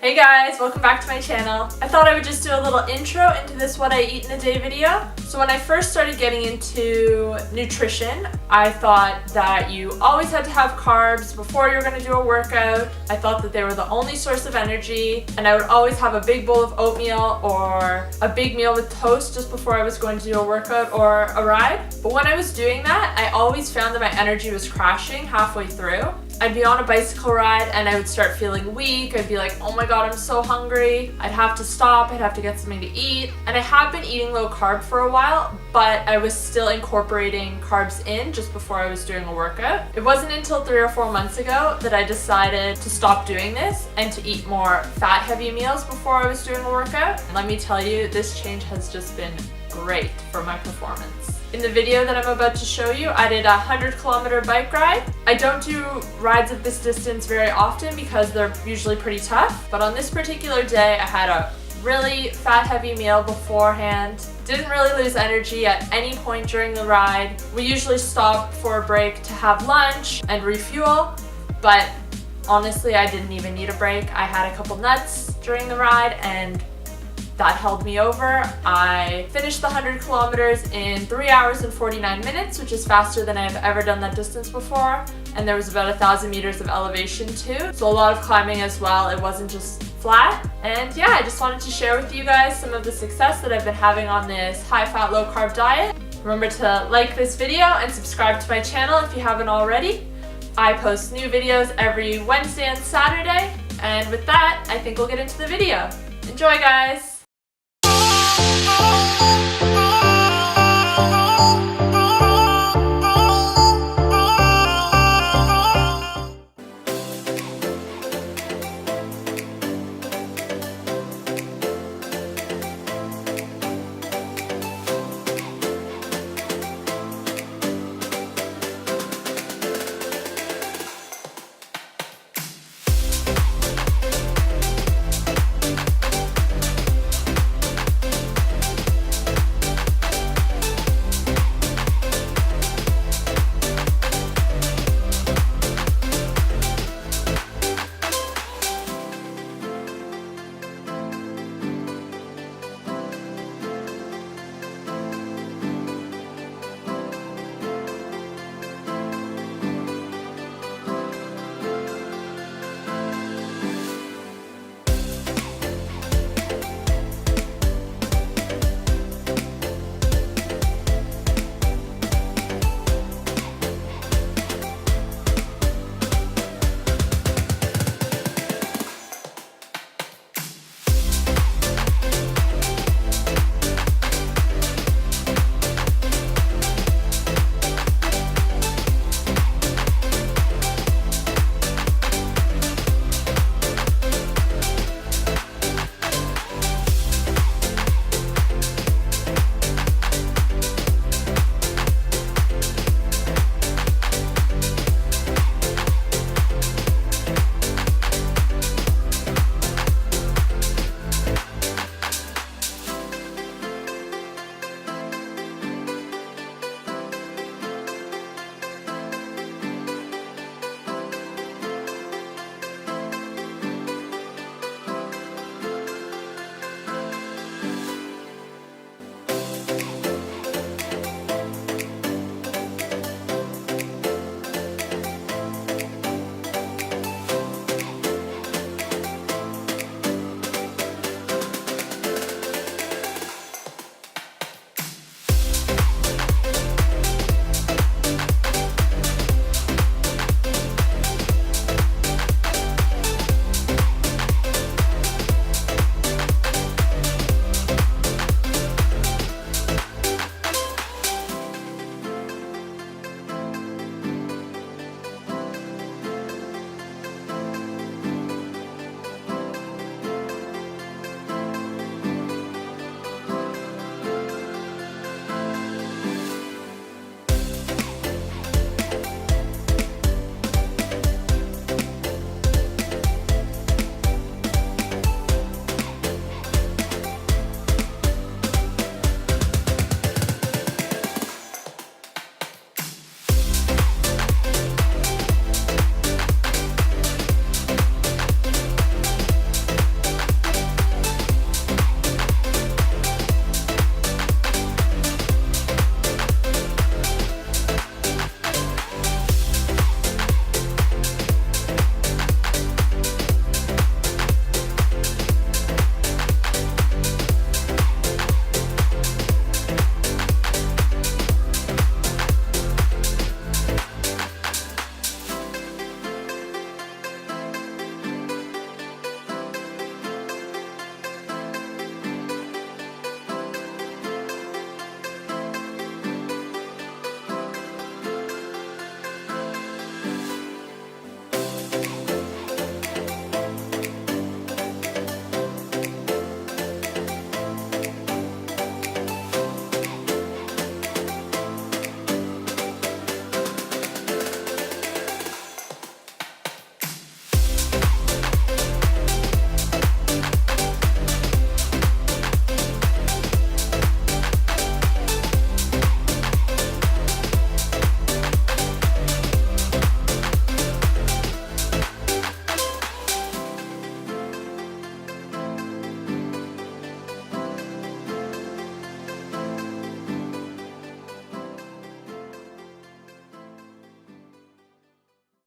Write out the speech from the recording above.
Hey guys, welcome back to my channel. I thought I would just do a little intro into this what I eat in a day video. So when I first started getting into nutrition, I thought that you always had to have carbs before you were going to do a workout. I thought that they were the only source of energy, and I would always have a big bowl of oatmeal or a big meal with toast just before I was going to do a workout or a ride. But when I was doing that, I always found that my energy was crashing halfway through. I'd be on a bicycle ride and I would start feeling weak. I'd be like, oh my god, I'm so hungry. I'd have to stop, I'd have to get something to eat. And I have been eating low carb for a while, but I was still incorporating carbs in just before I was doing a workout. It wasn't until 3 or 4 months ago that I decided to stop doing this and to eat more fat heavy meals before I was doing a workout. And let me tell you, this change has just been great for my performance. In the video that I'm about to show you, I did a 100-kilometer bike ride. I don't do rides of this distance very often because they're usually pretty tough, but on this particular day I had a really fat heavy meal beforehand. Didn't really lose energy at any point during the ride. We usually stop for a break to have lunch and refuel, but honestly I didn't even need a break. I had a couple nuts during the ride and that held me over. I finished the 100 kilometers in 3 hours and 49 minutes, which is faster than I've ever done that distance before. And there was about 1,000 meters of elevation too. So a lot of climbing as well. It wasn't just flat. And yeah, I just wanted to share with you guys some of the success that I've been having on this high-fat, low-carb diet. Remember to like this video and subscribe to my channel if you haven't already. I post new videos every Wednesday and Saturday. And with that, I think we'll get into the video. Enjoy, guys!